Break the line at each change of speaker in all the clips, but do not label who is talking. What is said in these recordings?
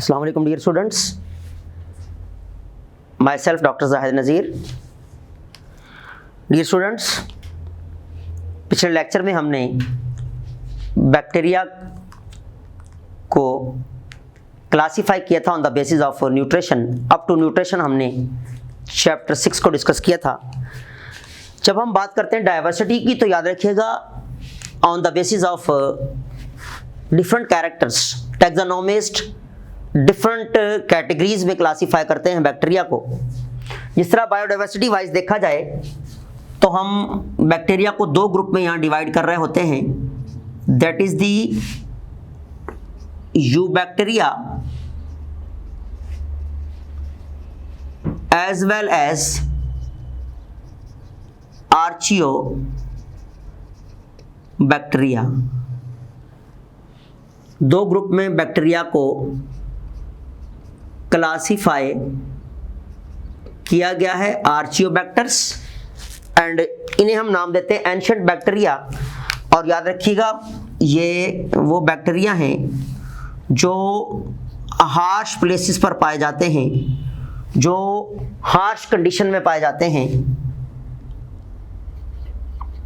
अस्सलाम वालेकुम dear students, myself doctor Zahid Nazir. Dear students, पिछले लेक्चर में हमने बैक्टीरिया को क्लासीफाई किया था on the basis of nutrition. Up to nutrition हमने चैप्टर 6 को डिस्कस किया था। जब हम बात करते हैं डाइवर्सिटी की, तो याद रखिएगा on the basis of different characters, taxonomist different categories में क्लासीफाई करते हैं बैक्टीरिया को। जिस तरह बायोडाइवर्सिटी वाइज देखा जाए तो हम बैक्टीरिया को दो ग्रुप में यहाँ डिवाइड कर रहे होते हैं, that is the eubacteria as well as archaeobacteria. दो ग्रुप में बैक्टीरिया को क्लासीफाई किया गया है, आर्चियोबैक्टर्स, एंड इन्हें हम नाम देते हैं एंशिएंट बैक्टीरिया। और याद रखिएगा ये वो बैक्टीरिया हैं जो हार्श प्लेसेस पर पाए जाते हैं, जो हार्श कंडीशन में पाए जाते हैं।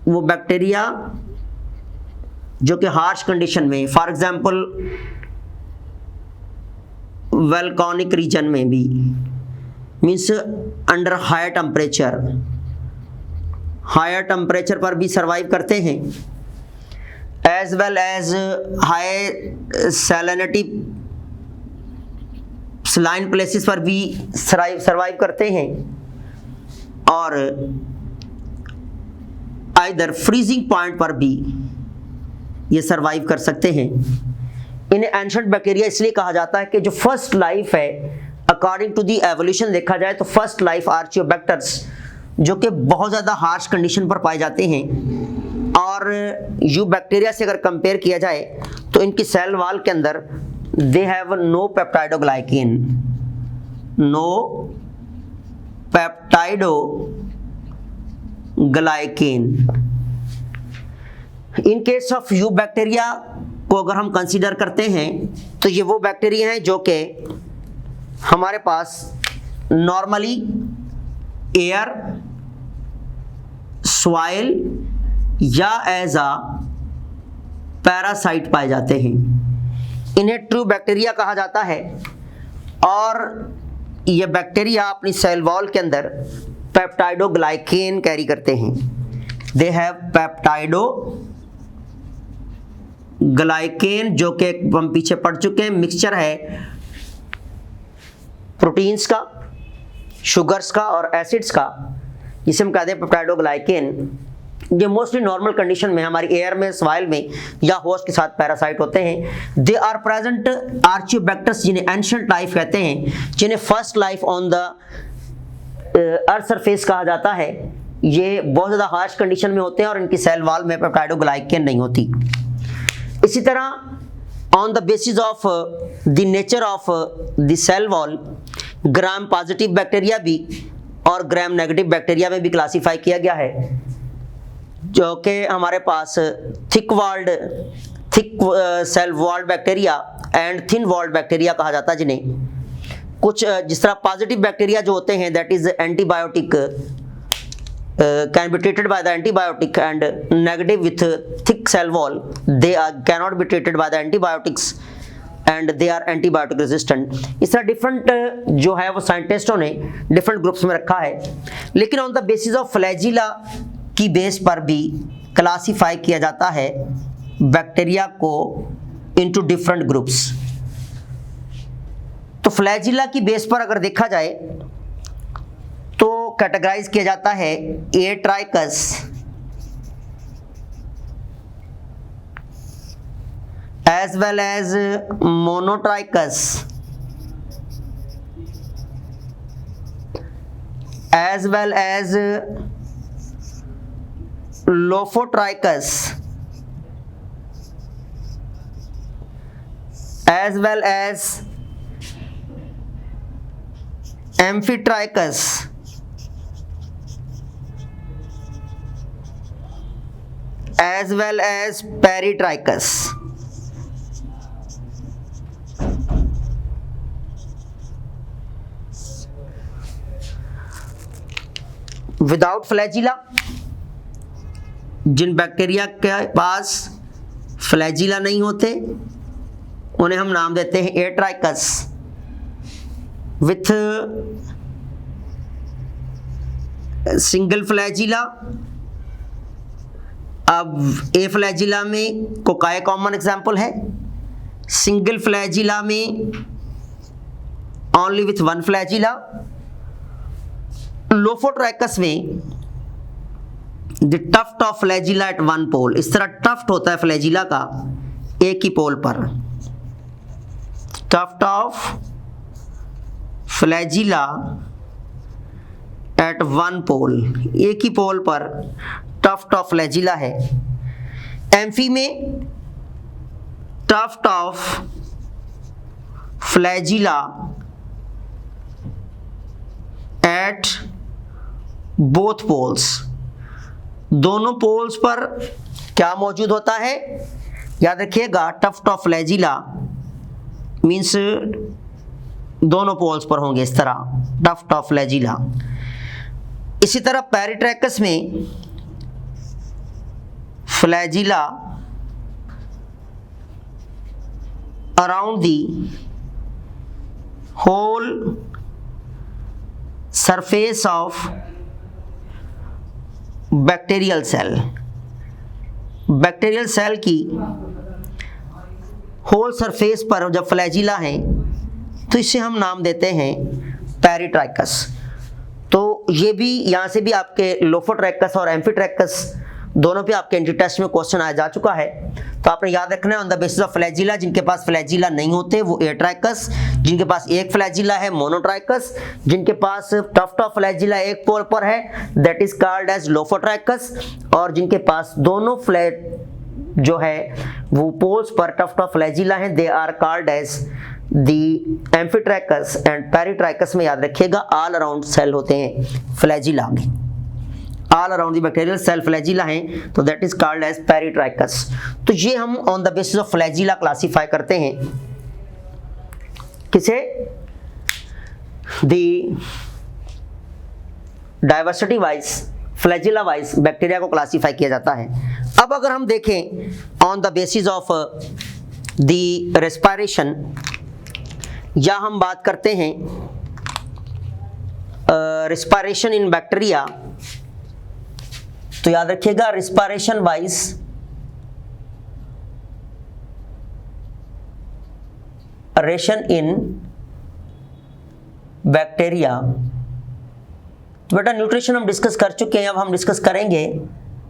वो बैक्टीरिया जो कि हार्श कंडीशन में, फॉर एग्जांपल वोल्केनिक रीजन में भी, मीन्स अंडर हायर टेम्परेचर पर भी सरवाइव करते हैं, as well as high salinity saline places पर भी सरवाइव करते हैं, और आइदर फ्रीजिंग पॉइंट पर भी ये सरवाइव कर सकते हैं। इन्हें एंशिएंट बैक्टीरिया इसलिए कहा जाता है कि जो फर्स्ट लाइफ है, अकॉर्डिंग टू दी एवोल्यूशन देखा जाए तो फर्स्ट लाइफ आर्चियोबैक्टर्स जो कि बहुत ज़्यादा हार्श कंडीशन पर पाए जाते हैं, और यू बैक्टीरिया से अगर कंपेयर किया जाए तो इनकी सेल वॉल के अंदर they have no peptidoglycan, in case of eubacteria को अगर हम कंसीडर करते हैं तो ये वो बैक्टीरिया हैं जो कि हमारे पास नॉर्मली एयर, सॉइल या एज अ पैरासाइट पाए जाते हैं। इन्हें ट्रू बैक्टीरिया कहा जाता है, और ये बैक्टीरिया अपनी सेल वॉल के अंदर पेप्टाइडोग्लाइकेन कैरी करते हैं। दे हैव पेप्टाइडोग्लाइकेन, जो कि हम पीछे पढ़ चुके हैं, मिक्सचर है प्रोटीन्स का, शुगर्स का और एसिड्स का, जिसे हम कहते हैं पेप्टाइडोग्लाइकेन। ये मोस्टली नॉर्मल कंडीशन में हमारी एयर में, सॉइल में या होस्ट के साथ पैरासाइट होते हैं। दे आर प्रेजेंट आर्चियोबैक्टर्स, जिन्हें एंशिएंट लाइफ कहते हैं, जिन्हें first life on the earth surface कहा जाता है। ये बहुत ज़्यादा हार्श कंडीशन में होते हैं और इनकी सेल वॉल में पेप्टाइडोग्लाइकेन नहीं होती। इसी तरह on the basis of the nature of the cell wall, gram positive bacteria भी और ग्राम नेगेटिव बैक्टीरिया में भी क्लासीफाई किया गया है, जो कि हमारे पास thick cell walled bacteria and thin walled bacteria कहा जाता है, जिन्हें कुछ जिस तरह पॉजिटिव बैक्टीरिया जो होते हैं that is antibiotic, can be treated by the antibiotic, and negative with thick cell wall they cannot be treated by the antibiotics and they are antibiotic resistant. इस तरह डिफरेंट जो है वो साइंटिस्टों ने डिफरेंट ग्रुप्स में रखा है, लेकिन on the basis of flagella की बेस पर भी क्लासीफाई किया जाता है बैक्टीरिया को इनटू डिफरेंट ग्रुप्स। तो फ्लैजिला की बेस पर अगर देखा जाए तो कैटेगराइज किया जाता है atrichous, as well as monotrichous, as well as lophotrichous, as well as amphitrichous, as well as Peritrichus. Without flagella, जिन बैक्टीरिया के पास फ्लैजिला नहीं होते उन्हें हम नाम देते हैं एट्राइकस। विथ सिंगल फ्लैजिला, अब ए फ्लैजिला में कोकाई कॉमन एग्जाम्पल है, सिंगल फ्लैजिला में only with one flagella, lophotrichous में the tuft of flagella at one pole, इस तरह टफ्ट होता है फ्लैजिला का एक ही पोल पर, tuft of flagella at one pole, एक ही पोल पर टफ्ट ऑफ फ्लैजिला है। एम्फी में tuft of flagella at both poles, दोनों पोल्स पर क्या मौजूद होता है, याद रखिएगा टफ्ट ऑफ फ्लैजिला मीन्स दोनों पोल्स पर होंगे, इस तरह टफ्ट ऑफ फ्लैजिला। इसी तरह पेरिट्रैकस में flagella around the whole surface of bacterial cell, bacterial cell की होल सरफेस पर जब फ्लैजिला है तो इसे हम नाम देते हैं पेरिट्राइकस। तो ये भी यहाँ से भी आपके लोफोट्राइकस और एम्फीट्राइकस दोनों पे आपके एंट्री टेस्ट में क्वेश्चन आया जा चुका है। तो आपने याद रखना है on the basis of flagella, जिनके पास फ्लैजिला नहीं होते वो एट्राइकस, जिनके पास एक फ्लैजिला है मोनोट्राइकस, जिनके पास टफ्ट ऑफ फ्लैजिला एक पोल पर है that is called as lophotrichous, और जिनके पास दोनों जो है वो पोल्स पर टफ्ट ऑफ फ्लैजिला हैं they are called as the amphitrichous and peritrichous में याद रखिएगा ऑल अराउंड सेल होते हैं फ्लैजिला में, all around the bacterial cell flagella हैं तो that is called as peritrichous. तो ये हम on the basis of flagella classify करते हैं, किसे, the diversity wise flagella wise bacteria को क्लासिफाई किया जाता है। अब अगर हम देखें on the basis of the respiration, या हम बात करते हैं रेस्पिरेशन इन बैक्टीरिया, तो याद रखिएगा रेस्पिरेशन वाइज रेशन इन बैक्टीरिया, तो बेटा न्यूट्रिशन हम डिस्कस कर चुके हैं, अब हम डिस्कस करेंगे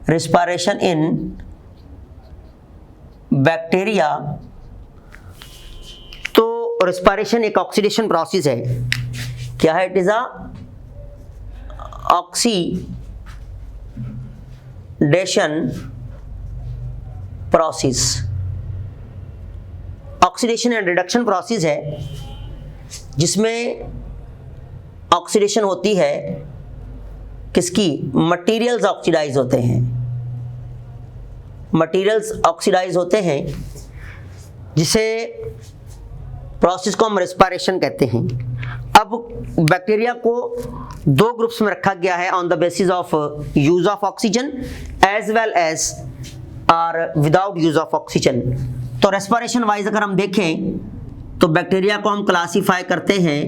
रेस्पिरेशन इन बैक्टीरिया। तो रेस्पिरेशन एक ऑक्सीडेशन प्रोसेस है, क्या है, it is a oxidation process, oxidation and reduction process है जिसमें ऑक्सीडेशन होती है किसकी, मटेरियल्स ऑक्सीडाइज होते हैं, मटेरियल्स ऑक्सीडाइज होते हैं, जिसे प्रोसेस को हम रेस्पिरेशन कहते हैं। अब बैक्टीरिया को दो ग्रुप्स में रखा गया है on the basis of use of oxygen as well as or without use of oxygen. तो रेस्पिरेशन वाइज अगर हम देखें तो बैक्टीरिया को हम क्लासिफाई करते हैं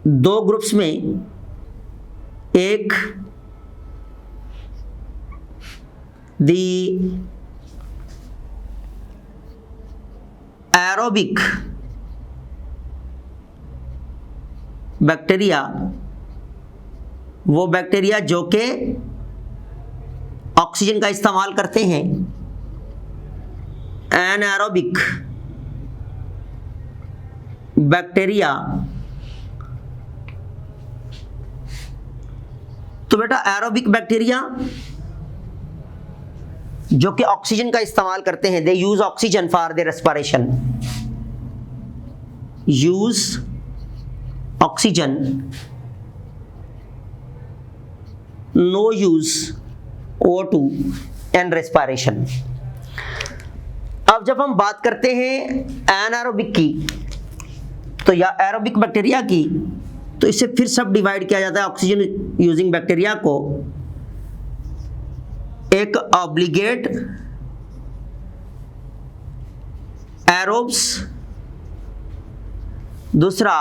दो ग्रुप्स में, एक दी एरोबिक बैक्टीरिया, वो बैक्टीरिया जो कि ऑक्सीजन का इस्तेमाल करते हैं, एनारोबिक बैक्टीरिया। तो बेटा एरोबिक बैक्टीरिया जो कि ऑक्सीजन का इस्तेमाल करते हैं, they use oxygen for their respiration, use oxygen, no use O2 and respiration. अब जब हम बात करते हैं एनारोबिक की, तो या एरोबिक बैक्टीरिया की, तो इसे फिर सब डिवाइड किया जाता है ऑक्सीजन यूजिंग बैक्टीरिया को एक ऑब्लिगेट एरोब्स, दूसरा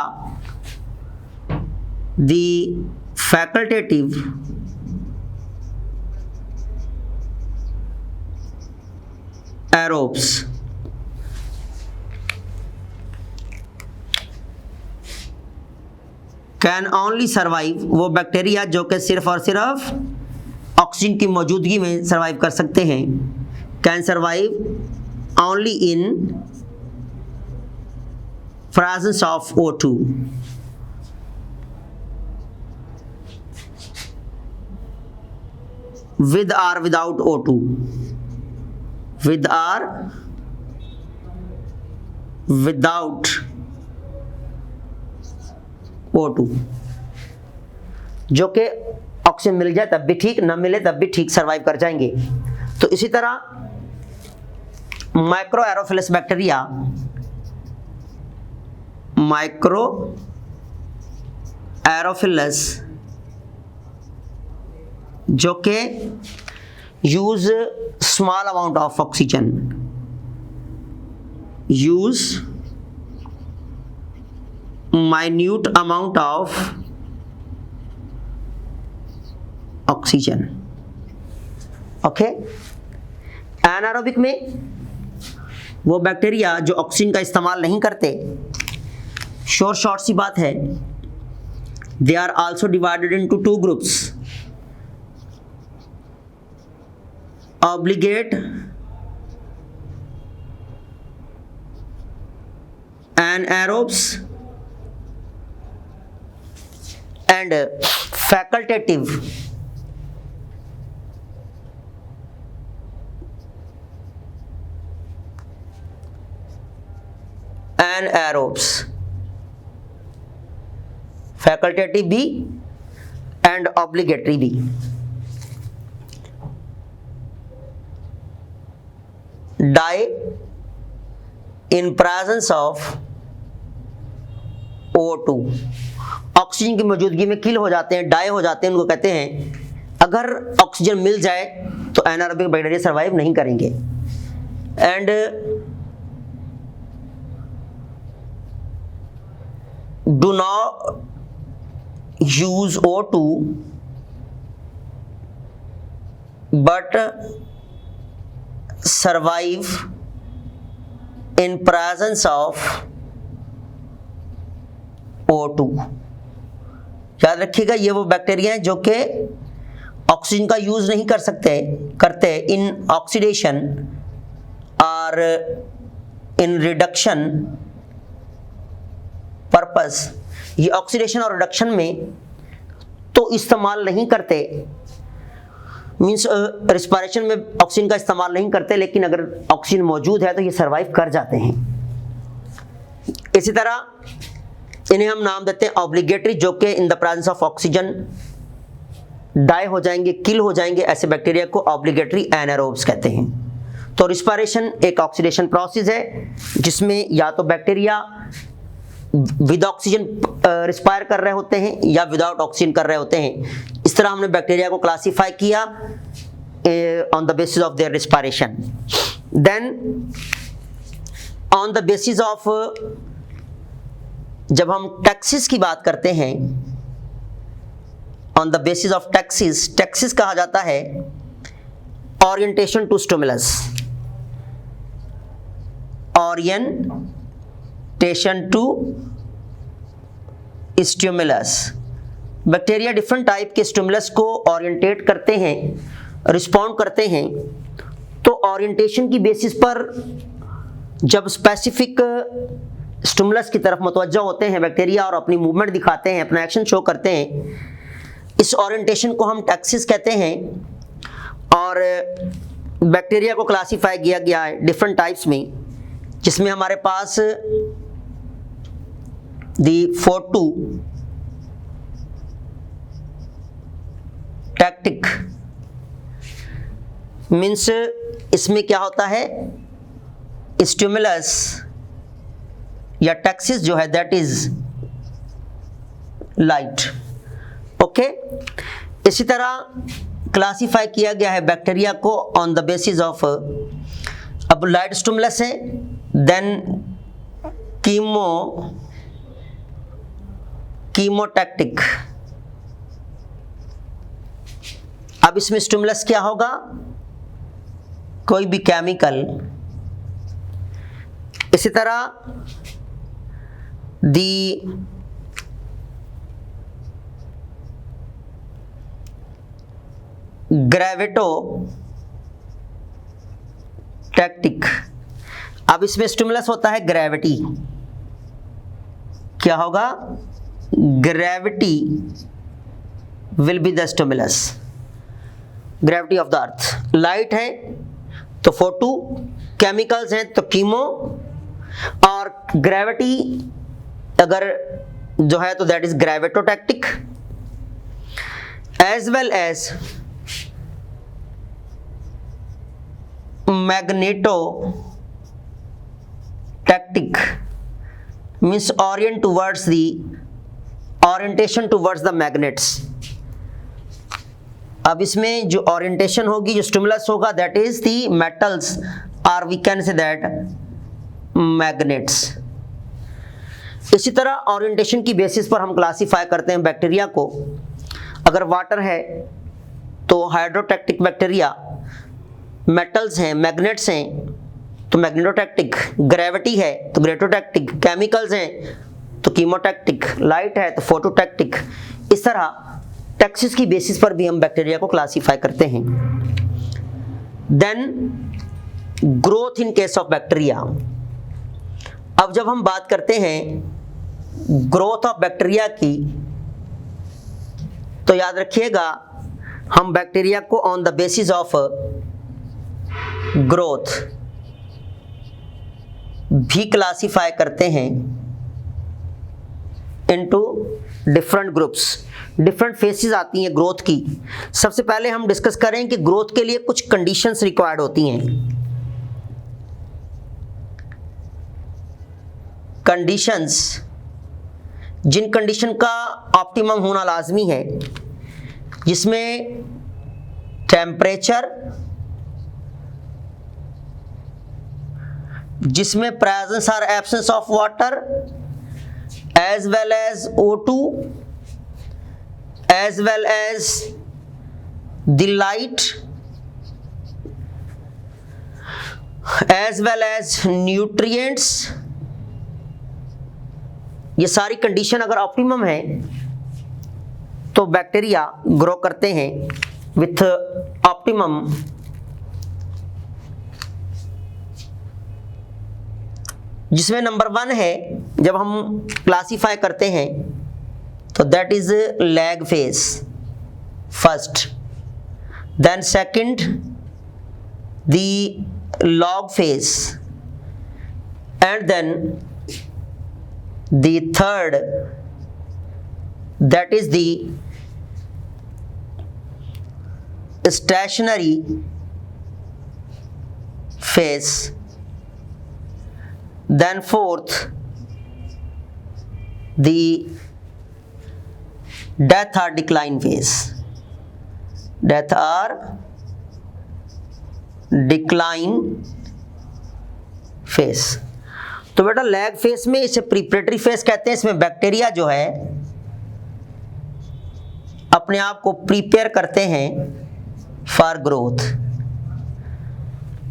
the facultative aerobes. Can only survive, वो बैक्टीरिया जो कि सिर्फ और सिर्फ ऑक्सीजन की मौजूदगी में सर्वाइव कर सकते हैं। Can survive only in presence of O2। with or without O2, with or without O2, जो कि ऑक्सीजन मिल जाए तब भी ठीक, ना मिले तब भी ठीक, सर्वाइव कर जाएंगे। तो इसी तरह माइक्रो एरोफिलस बैक्टीरिया, माइक्रो एरोफिलस जो कि use small amount of oxygen, use minute amount of oxygen. Okay, anaerobic में वो बैक्टीरिया जो ऑक्सीजन का इस्तेमाल नहीं करते, शॉर्ट सी बात है, they are also divided into two groups, obligate anaerobes and facultative anaerobes, facultative भी and obligatory भी। die in presence of O2, oxygen की मौजूदगी में किल हो जाते हैं, डाई हो जाते हैं, उनको कहते हैं। अगर ऑक्सीजन मिल जाए तो एनारोबिक बैक्टीरिया सर्वाइव नहीं करेंगे। And do not use O2 but survive in presence of O2। याद रखिएगा, ये वो बैक्टीरिया हैं जो कि ऑक्सीजन का यूज नहीं करते इन ऑक्सीडेशन और इन रिडक्शन पर्पस। ये ऑक्सीडेशन और रिडक्शन में तो इस्तेमाल नहीं करते, मीन्स रिस्पायरेशन में ऑक्सीजन का इस्तेमाल नहीं करते, लेकिन अगर ऑक्सीजन मौजूद है तो ये सर्वाइव कर जाते हैं। इसी तरह इन्हें हम नाम देते हैं ऑब्लिगेटरी, जो कि in the presence of oxygen die हो जाएंगे, किल हो जाएंगे। ऐसे बैक्टीरिया को ऑब्लिगेटरी एनारोब्स कहते हैं। तो रिस्पायरेशन एक ऑक्सीडेशन प्रोसेस है जिसमें या तो बैक्टीरिया विद ऑक्सीजन रिस्पायर कर रहे होते हैं या विदाउट ऑक्सीजन कर रहे होते हैं। इस तरह हमने बैक्टीरिया को क्लासिफाई किया on the basis of their respiration. Then on the basis of, जब हम टैक्सिस की बात करते हैं, on the basis of taxis कहा जाता है orientation to stimulus, orientation to stimulus. Bacteria different type के स्टिमुलस को ओरिएंटेट करते हैं, रिस्पॉन्ड करते हैं। तो ओरिएंटेशन की बेसिस पर जब स्पेसिफिक स्टिमुलस की तरफ मुतवज्जह होते हैं बैक्टीरिया और अपनी मूवमेंट दिखाते हैं, अपना एक्शन शो करते हैं, इस ओरिएंटेशन को हम टैक्सिस कहते हैं। और बैक्टीरिया को क्लासिफाई किया गया है डिफरेंट टाइप्स में, जिसमें हमारे पास दी फोटो टैक्टिक, मीन्स इसमें क्या होता है, स्टिमुलस या टैक्सिस जो है दैट इज लाइट। ओके, इसी तरह क्लासिफाई किया गया है बैक्टीरिया को ऑन द बेसिस ऑफ, अब लाइट स्टिमुलस है, देन कीमोटैक्टिक। अब इसमें स्टिमुलस क्या होगा, कोई भी केमिकल। इसी तरह दी ग्रेविटोटैक्टिक। अब इसमें स्टिमुलस होता है ग्रेविटी। क्या होगा, gravity will be the stimulus, gravity of the earth. Light है तो फोटो, केमिकल्स हैं तो कीमो, और ग्रेविटी अगर जो है तो that is gravitotactic, as well as magnetotactic, means orientation towards the magnets. अब इसमें जो ओरिएंटेशन होगी, जो स्टिमुलस होगा दैट इज द मेटल्स, और we can say that magnets. इसी तरह ओरिएंटेशन की बेसिस पर हम क्लासिफाई करते हैं बैक्टीरिया को। अगर वाटर है तो हाइड्रोटैक्टिक बैक्टीरिया, मेटल्स हैं, मैग्नेट्स हैं तो मैग्नेटोटैक्टिक, ग्रेविटी है तो ग्रेविटोटैक्टिक, केमिकल्स हैं तो कीमोटैक्टिक, लाइट है तो फोटोटैक्टिक। इस तरह टैक्सिस की बेसिस पर भी हम बैक्टीरिया को क्लासिफाई करते हैं। Then growth in case of bacteria. अब जब हम बात करते हैं ग्रोथ ऑफ बैक्टीरिया की, तो याद रखिएगा हम बैक्टीरिया को on the basis of growth भी क्लासिफाई करते हैं into different groups. Different phases आती हैं ग्रोथ की। सबसे पहले हम डिस्कस करें कि ग्रोथ के लिए कुछ कंडीशंस रिक्वायर्ड होती हैं। कंडीशंस, जिन कंडीशन का ऑप्टिमम होना लाजमी है, जिसमें टेम्परेचर, जिसमें प्रेजेंस और absence of water, as well as O2, as well as the light, as well as nutrients. ये सारी कंडीशन अगर ऑप्टिमम है तो बैक्टीरिया ग्रो करते हैं विथ ऑप्टिमम जिसमें नंबर 1 है, जब हम क्लासिफाई करते हैं तो that is lag phase first, then second the log phase, and then the third that is the stationary phase, then fourth the death or decline phase, death or decline phase। तो बेटा lag phase में इसे प्रीपरेटरी phase कहते हैं। इसमें bacteria जो है अपने आप को प्रिपेयर करते हैं फॉर ग्रोथ।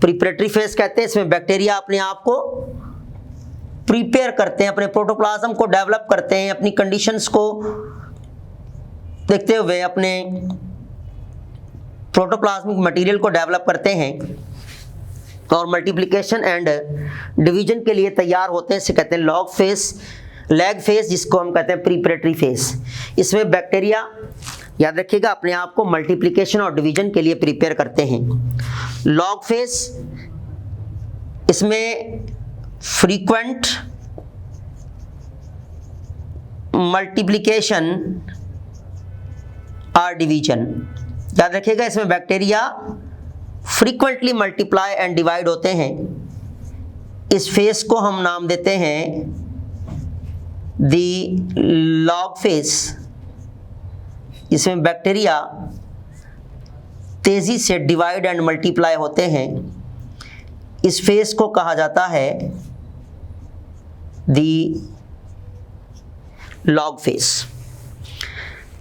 प्रीपरेटरी फेज कहते हैं इसमें बैक्टीरिया अपने आप को प्रिपेयर करते हैं, अपने प्रोटोप्लाज्म को डेवलप करते हैं, अपनी कंडीशंस को देखते हुए अपने प्रोटोप्लाज्मिक मटेरियल को डेवलप करते हैं और मल्टीप्लिकेशन एंड डिवीजन के लिए तैयार होते हैं। इसे कहते हैं लॉग फेज, लैग फेज, जिसको हम कहते हैं प्रीपरेटरी फेज। इसमें बैक्टीरिया याद रखिएगा अपने आप को मल्टीप्लिकेशन और डिवीजन के लिए प्रिपेयर करते हैं। लॉग फेज, इसमें फ्रीक्वेंट मल्टीप्लिकेशन और डिवीजन। याद रखिएगा इसमें bacteria frequently multiply and divide होते हैं। इस फेज को हम नाम देते हैं द लॉग फेज, इसमें बैक्टीरिया तेजी से डिवाइड एंड मल्टीप्लाई होते हैं, इस फेज को कहा जाता है द लॉग फेज।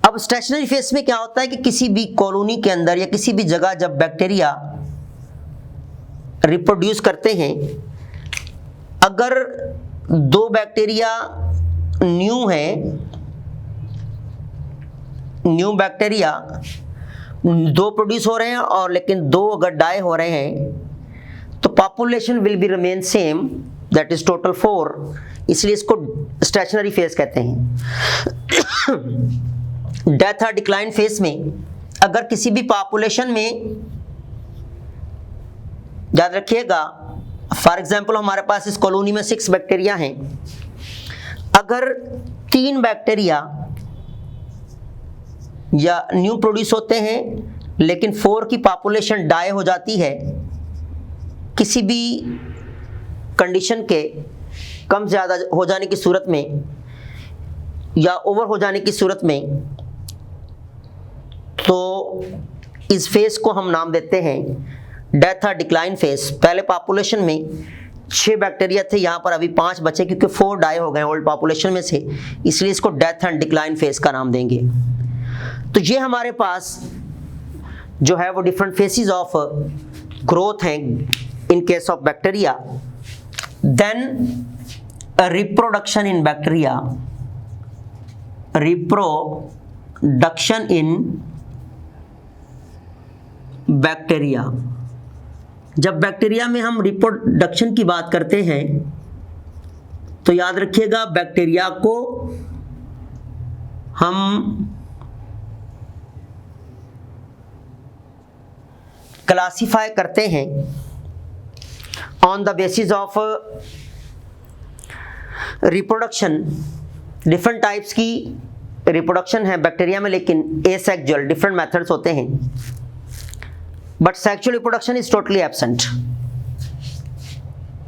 अब स्टेशनरी फेज में क्या होता है कि किसी भी कॉलोनी के अंदर या किसी भी जगह जब बैक्टीरिया रिप्रोड्यूस करते हैं, अगर दो बैक्टीरिया न्यू बैक्टीरिया दो प्रोड्यूस हो रहे हैं और लेकिन दो अगर डाई हो रहे हैं तो population will be remain same, that is total 4, इसलिए इसको स्टेशनरी फेज कहते हैं। डेथ और डिक्लाइन फेज में अगर किसी भी पॉपुलेशन में, याद रखिएगा फॉर एग्जांपल हमारे पास इस कॉलोनी में 6 बैक्टीरिया हैं, अगर 3 बैक्टीरिया या न्यू प्रोड्यूस होते हैं लेकिन 4 की पॉपुलेशन डाई हो जाती है, किसी भी कंडीशन के कम ज़्यादा हो जाने की सूरत में या ओवर हो जाने की सूरत में, तो इस फेज को हम नाम देते हैं डेथ और डिक्लाइन फेज। पहले पॉपुलेशन में 6 बैक्टीरिया थे, यहाँ पर अभी 5 बचे क्योंकि 4 डाई हो गए ओल्ड पॉपुलेशन में से, इसलिए इसको डेथ एंड डिक्लाइन फेज का नाम देंगे। तो ये हमारे पास जो है वो डिफरेंट फेसेस ऑफ ग्रोथ हैं in case of bacteria. Then reproduction in bacteria, reproduction in bacteria, जब बैक्टीरिया में हम रिप्रोडक्शन की बात करते हैं तो याद रखिएगा बैक्टीरिया को हम क्लासिफाई करते हैं on the basis of reproduction. Different types की रिप्रोडक्शन है बैक्टीरिया में, लेकिन एसेक्सुअल डिफरेंट मेथड्स होते हैं, but sexual reproduction is totally absent.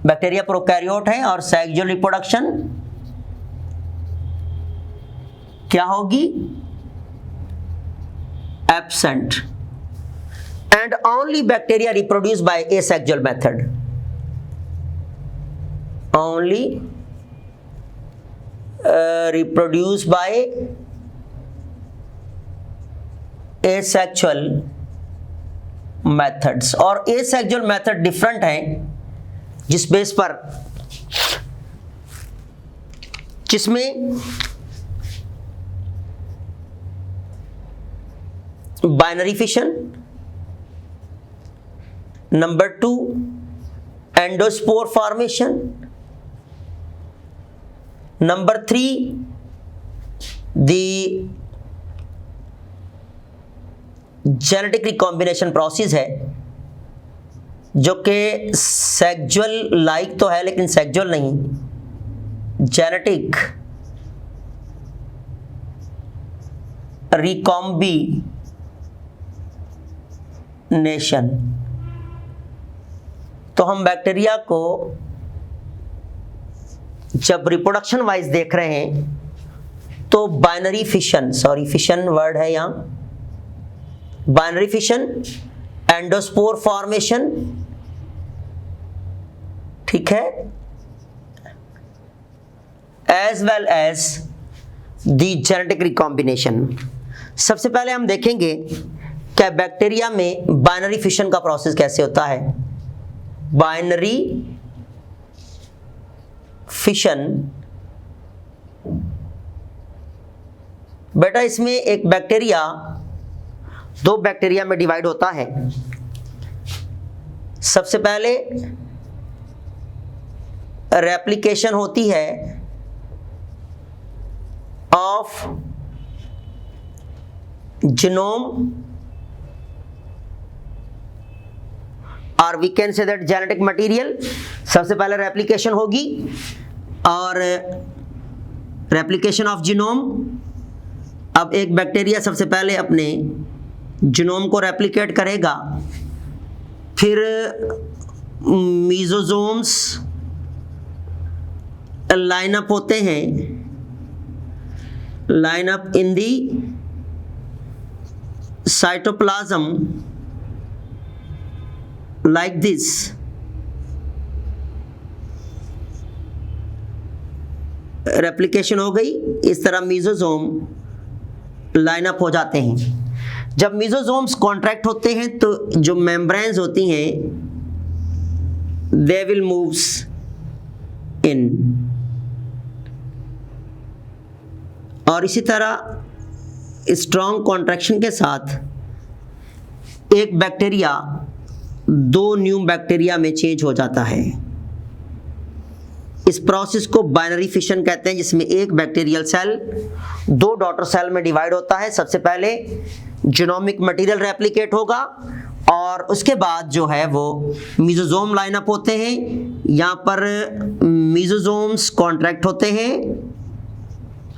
Bacteria prokaryote है और सेक्सुअल रिप्रोडक्शन क्या होगी? Absent. And only bacteria reproduce by asexual method, only reproduce by asexual methods. और asexual मेथड डिफरेंट हैं जिस बेस पर, जिसमें binary fission, number 2 endospore formation, number 3 दी genetic recombination process है, जो कि सेक्सुअल लाइक तो है लेकिन सेक्सुअल नहीं, जेनेटिक रिकॉम्बिनेशन। तो हम बैक्टीरिया को जब रिप्रोडक्शन वाइज देख रहे हैं तो binary fission, sorry fission word है यहां, बाइनरी फिशन, एंडोस्पोर फॉर्मेशन, ठीक है, as well as the genetic recombination. सबसे पहले हम देखेंगे क्या बैक्टीरिया में बाइनरी फिशन का प्रोसेस कैसे होता है। बाइनरी फिशन, बेटा इसमें एक बैक्टीरिया 2 बैक्टीरिया में डिवाइड होता है। सबसे पहले रेप्लिकेशन होती है ऑफ जीनोम, और we can say that genetic material. सबसे पहले रेप्लिकेशन होगी और रेप्लिकेशन ऑफ जीनोम। अब एक बैक्टीरिया सबसे पहले अपने जीनोम को रेप्लिकेट करेगा, फिर मीजोजोम्स लाइन अप होते हैं line up in the cytoplasm like this. Replication हो गई, इस तरह मीजोजोम लाइन अप हो जाते हैं। जब मीजोजोम्स कॉन्ट्रैक्ट होते हैं तो जो मेम्ब्रेन्स होती हैं दे विल मूव्स इन, और इसी तरह स्ट्रॉन्ग कॉन्ट्रैक्शन के साथ एक बैक्टीरिया दो न्यू बैक्टीरिया में चेंज हो जाता है। इस प्रोसेस को बाइनरी फिशन कहते हैं, जिसमें एक बैक्टीरियल सेल दो डॉटर सेल में डिवाइड होता है। सबसे पहले जीनोमिक मटेरियल रेप्लिकेट होगा और उसके बाद जो है वो मीजोजोम लाइनअप होते हैं। यहाँ पर मीजोजोम्स कॉन्ट्रैक्ट होते हैं।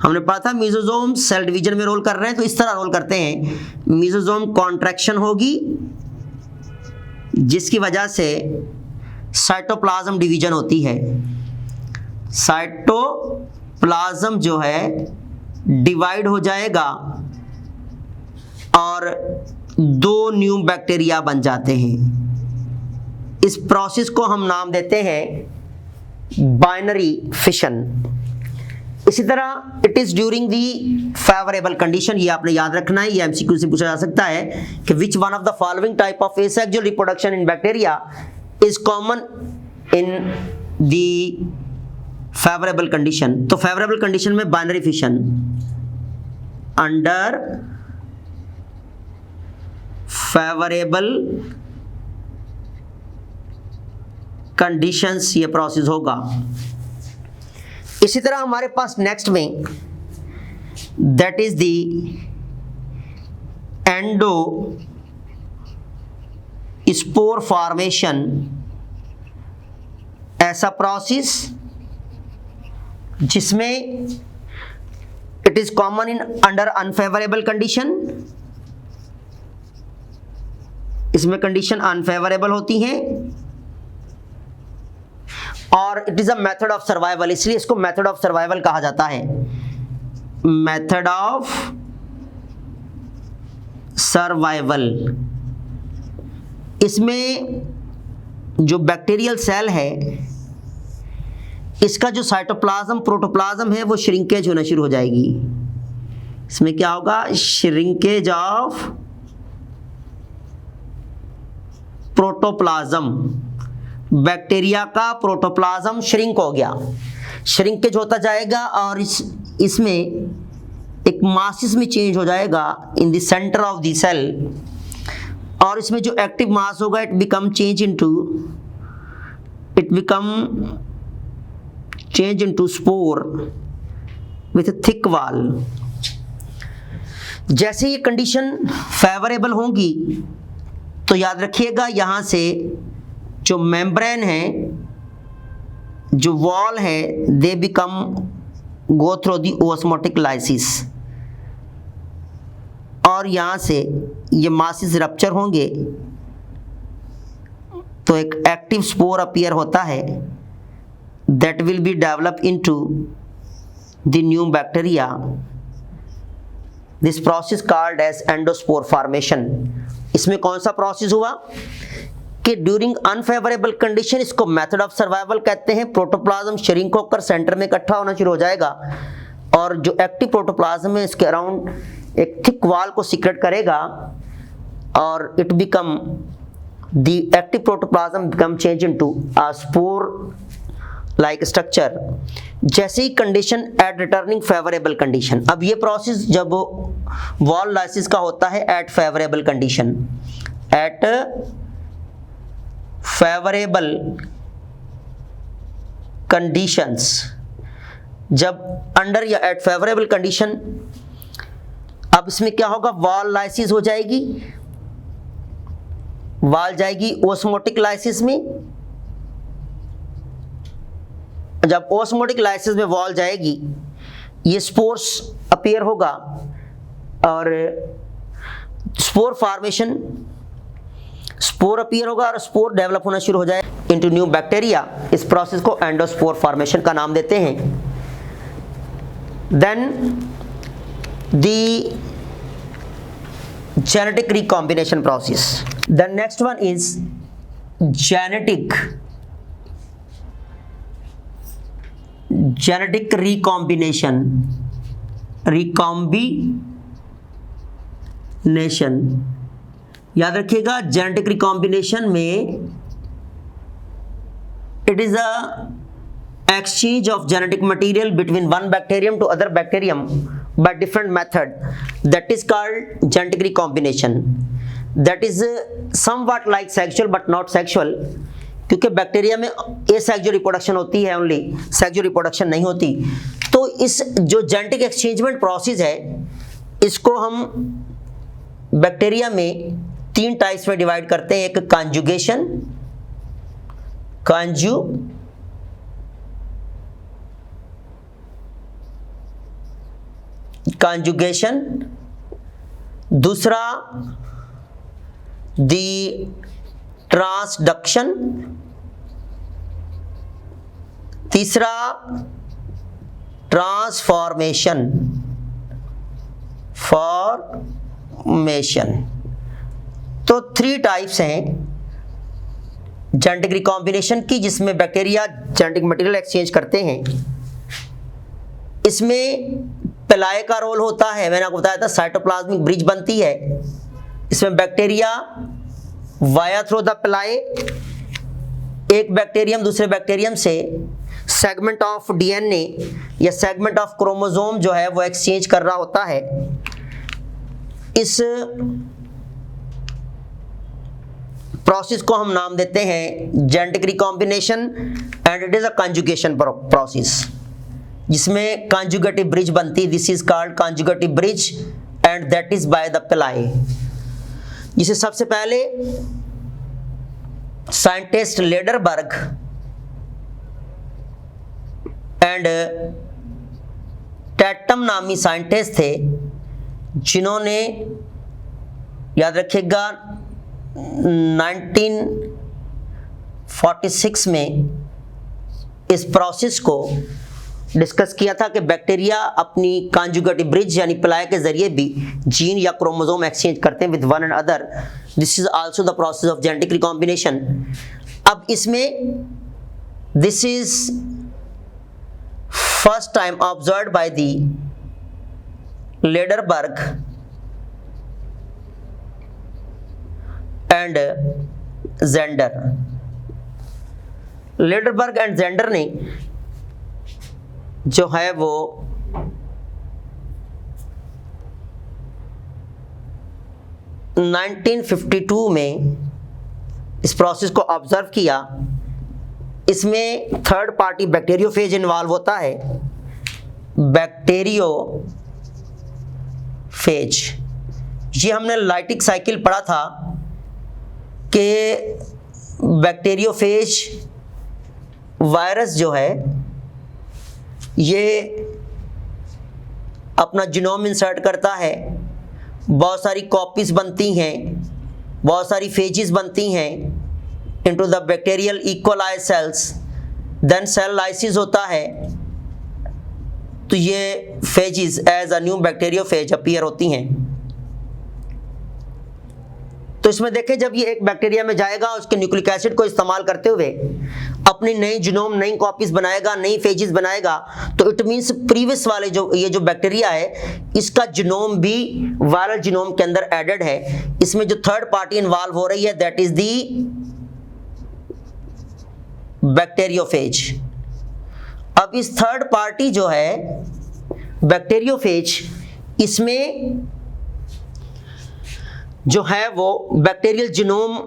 हमने पढ़ा था मीजोजोम सेल डिवीजन में रोल कर रहे हैं, तो इस तरह रोल करते हैं। मीजोजोम कॉन्ट्रैक्शन होगी जिसकी वजह से साइटोप्लाज्म डिवीजन होती है। साइटोप्लाज्म जो है डिवाइड हो जाएगा और दो न्यू बैक्टीरिया बन जाते हैं। इस प्रोसेस को हम नाम देते हैं बाइनरी फिशन। इसी तरह it is during the favourable condition, ये आपने याद रखना है, ये एमसीक्यू से पूछा जा सकता है कि which one of the following type of asexual reproduction in bacteria is common in the favourable condition. तो फेवरेबल कंडीशन में binary fission, under favourable conditions ये प्रोसेस होगा। इसी तरह हमारे पास नेक्स्ट में that is the endo spore formation, ऐसा process जिसमें it is common in under unfavourable condition. इसमें कंडीशन अनफेवरेबल होती हैं और it is a method of survival, इसलिए इसको मेथड ऑफ सर्वाइवल कहा जाता है। मेथड ऑफ सर्वाइवल, इसमें जो बैक्टीरियल सेल है इसका जो साइटोप्लाज्म प्रोटोप्लाज्म है वो श्रिंकेज होना शुरू हो जाएगी। इसमें क्या होगा, श्रिंकेज ऑफ प्रोटोप्लाज्म। बैक्टीरिया का प्रोटोप्लाज्म श्रिंक हो गया, श्रिंकेज होता जाएगा और इसमें एक मासिस में चेंज हो जाएगा in the centre of the cell, और इसमें जो एक्टिव मास होगा it become change into spore with a thick wall. जैसे ये कंडीशन फेवरेबल होंगी तो याद रखिएगा यहाँ से जो मेम्ब्रेन है, जो वॉल है, they become go through the osmotic lysis, और यहाँ से ये मासिस रप्चर होंगे तो एक एक्टिव स्पोर अपीयर होता है that will be developed into the new bacteria. This process called as endospore formation. इसमें कौन सा प्रोसेस हुआ कि ड्यूरिंग अनफेवरेबल कंडीशन, इसको मेथड ऑफ सर्वाइवल कहते हैं। प्रोटोप्लाज्म श्रिंक होकर सेंटर में इकट्ठा होना शुरू हो जाएगा और जो एक्टिव प्रोटोप्लाज्म है इसके अराउंड एक थिक वॉल को सीक्रेट करेगा और it become the active protoplasm become change into a spore like structure. जैसे ही condition at returning favourable condition, अब ये प्रोसेस जब वॉल लाइसिस का होता है at favourable condition, at favourable conditions, जब अंडर या एट फेवरेबल कंडीशन, अब इसमें क्या होगा, वॉल लाइसिस हो जाएगी, वॉल जाएगी ओस्मोटिक लाइसिस में। जब ओस्मोटिक लाइसिस में वॉल जाएगी ये स्पोर्स अपीयर होगा और स्पोर फॉर्मेशन, स्पोर अपीयर होगा और स्पोर डेवलप होना शुरू हो जाए इनटू न्यू बैक्टीरिया। इस प्रोसेस को एंडोस्पोर फॉर्मेशन का नाम देते हैं। Then the genetic recombination process. The next one is genetic recombination याद रखिएगा, जेनेटिक रिकॉम्बिनेशन में it is a exchange of genetic material between one bacterium to other bacterium by different method, that is called genetic recombination. That is somewhat like sexual but not sexual, क्योंकि bacteria में asexual reproduction होती है, only sexual reproduction नहीं होती। तो इस जो genetic एक्सचेंजमेंट process है, इसको हम बैक्टीरिया में 3 टाइप्स में डिवाइड करते हैं। एक conjugation, दूसरा दी ट्रांसडक्शन, तीसरा ट्रांसफॉर्मेशन। तो 3 टाइप्स हैं जेनेटिक रिकॉम्बिनेशन की, जिसमें बैक्टीरिया जेनेटिक मटेरियल एक्सचेंज करते हैं। इसमें पिलाए का रोल होता है, मैंने आपको बताया था साइटोप्लाज्मिक ब्रिज बनती है। इसमें बैक्टीरिया वाया थ्रू द पिलाए एक बैक्टीरियम दूसरे बैक्टीरियम से सेगमेंट ऑफ डीएनए या सेगमेंट ऑफ क्रोमोसोम जो है वो एक्सचेंज कर रहा होता है। इस प्रोसेस को हम नाम देते हैं genetic recombination and it is a conjugation process, जिसमें कंजुगेटिव ब्रिज बनती है। This is called conjugative bridge and that is by the पिलाई, जिसे सबसे पहले साइंटिस्ट लेडरबर्ग एंड टैटम नामी साइंटिस्ट थे, जिन्होंने याद रखिएगा 1946 में इस प्रोसेस को डिस्कस किया था कि बैक्टीरिया अपनी कंजुगेटिव ब्रिज यानी पिलाए के जरिए भी जीन या क्रोमोसोम एक्सचेंज करते हैं with one and other. This is also the process of genetic recombination. अब इसमें this is first time observed by the Lederberg and gender. Lederberg and gender ने जो है वो (1952) में इस प्रोसेस को ऑब्जर्व किया। इसमें थर्ड पार्टी बैक्टीरियोफेज इन्वॉल्व होता है। बैक्टीरियोफेज, ये हमने लाइटिक साइकिल पढ़ा था कि बैक्टीरियोफेज वायरस जो है ये अपना जीनोम इंसर्ट करता है, बहुत सारी कॉपीज बनती हैं, बहुत सारी फेजेस बनती हैं into the bacterial E coli cells, then cell lysis होता है। तो ये phages as a new bacteriophage appear होती हैं। तो इसमें देखें, जब ये एक बैक्टीरिया में जाएगा, उसके न्यूक्लिक एसिड को इस्तेमाल करते हुए अपनी नई जीनोम, नई कॉपीज बनाएगा, नई फेजेस बनाएगा, तो इट मींस प्रीवियस वाले ये जो बैक्टीरिया है, इसका जीनोम भी वायरल जीनोम के अंदर एडेड है। इसमें जो थर्ड पार्टी इन्वॉल्व हो रही है दैट इज दी बैक्टीरियोफेज। अब इस थर्ड पार्टी जो है बैक्टीरियोफेज, इसमें जो है वो बैक्टीरियल जीनोम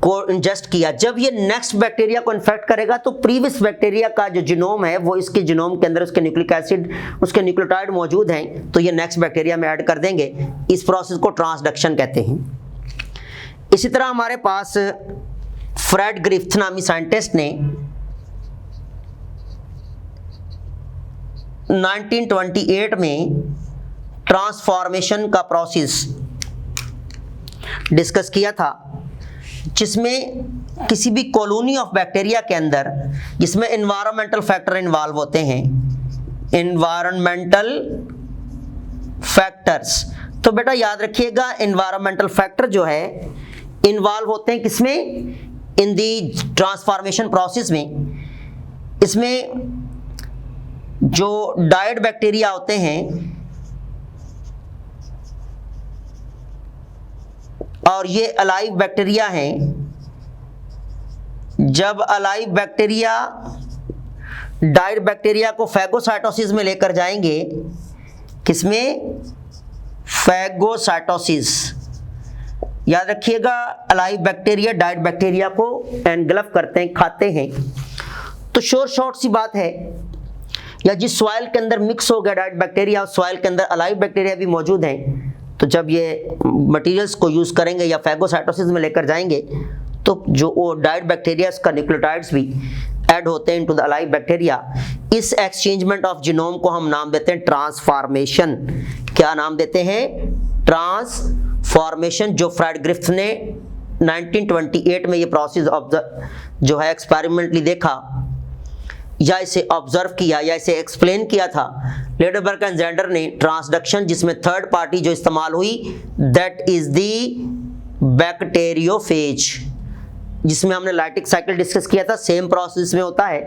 को इंजेस्ट किया। जब ये नेक्स्ट बैक्टीरिया को इन्फेक्ट करेगा तो प्रीवियस बैक्टीरिया का जो जीनोम है वो इसके जीनोम के अंदर उसके न्यूक्लिक एसिड, उसके न्यूक्लियोटाइड मौजूद हैं, तो ये नेक्स्ट बैक्टीरिया में ऐड कर देंगे। इस प्रोसेस को ट्रांसडक्शन कहते हैं। इसी तरह हमारे पास फ्रेड ग्रिफ्थ नामी साइंटिस्ट ने 1928 में ट्रांसफॉर्मेशन का प्रोसेस डिस्कस किया था, जिसमें किसी भी कॉलोनी ऑफ बैक्टीरिया के अंदर, जिसमें एनवायरमेंटल फैक्टर इन्वॉल्व होते हैं, एनवायरमेंटल फैक्टर्स। तो बेटा याद रखिएगा, एनवायरमेंटल फैक्टर जो है इन्वॉल्व होते हैं किसमें, इन दी ट्रांसफॉर्मेशन प्रोसेस में। इसमें जो डायड बैक्टीरिया होते हैं और ये अलाइव बैक्टीरिया हैं, जब अलाइव बैक्टीरिया डायड बैक्टीरिया को फैगोसाइटोसिस में लेकर जाएंगे, किसमें, फैगोसाइटोसिस। याद रखिएगा, अलाइव बैक्टीरिया डायड बैक्टीरिया को एनगल्फ करते हैं, खाते हैं। तो शॉर्ट सी बात है, या जिस सॉइल के अंदर मिक्स हो गया डायड बैक्टीरिया और सॉइल के अंदर अलाइव बैक्टीरिया भी मौजूद हैं, तो जब ये मटेरियल्स को यूज करेंगे या फैगोसाइटोसिस में लेकर जाएंगे, तो जो वो डायड बैक्टीरिया का न्यूक्लियोटाइड्स भी ऐड होते हैं इनटू द अलाइव बैक्टीरिया। इस एक्सचेंजमेंट ऑफ जीनोम को हम नाम देते हैं ट्रांसफॉर्मेशन। क्या नाम देते हैं, ट्रांसफॉर्मेशन। जो फ्रेड ग्रिफ्थ ने 1928 में ये प्रोसेस जो है एक्सपेरिमेंटली देखा, या इसे ऑब्जर्व किया, या इसे एक्सप्लेन किया था लेडरबर्ग एंड जेंडर ने। ट्रांसडक्शन, जिसमें थर्ड पार्टी जो इस्तेमाल हुई, दैट इज द बैक्टीरियोफेज, जिसमें हमने लाइटिक साइकिल डिस्कस किया था। सेम प्रोसेस में होता है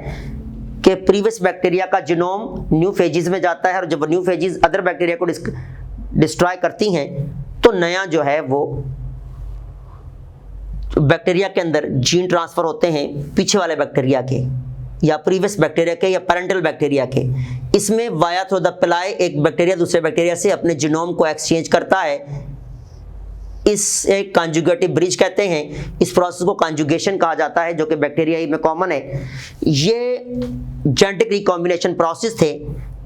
कि प्रीवियस बैक्टीरिया का जीनोम न्यू फेजेस में जाता है, और जब न्यू फेजेस अदर बैक्टीरिया को डिस्ट्रॉय करती हैं, तो नया जो है वो बैक्टीरिया के अंदर जीन ट्रांसफर होते हैं पीछे वाले बैक्टीरिया के, या प्रीवियस बैक्टीरिया के, या पेरेंटल बैक्टीरिया के। इसमें वाया थ्रू द पिलाई एक बैक्टीरिया दूसरे बैक्टीरिया से अपने जीनोम को एक्सचेंज करता है। इस एक कॉन्जुगेटिव ब्रिज कहते हैं। इस प्रोसेस को कॉन्जुगेशन कहा जाता है, जो कि बैक्टीरिया ही में कॉमन है। ये जेनेटिक रिकॉम्बिनेशन प्रोसेस थे,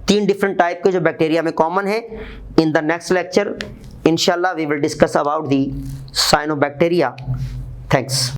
3 डिफरेंट टाइप के जो बैक्टीरिया में कॉमन है। इन द नेक्स्ट लेक्चर इंशाल्लाह we will discuss about the cyanobacteria. Thanks.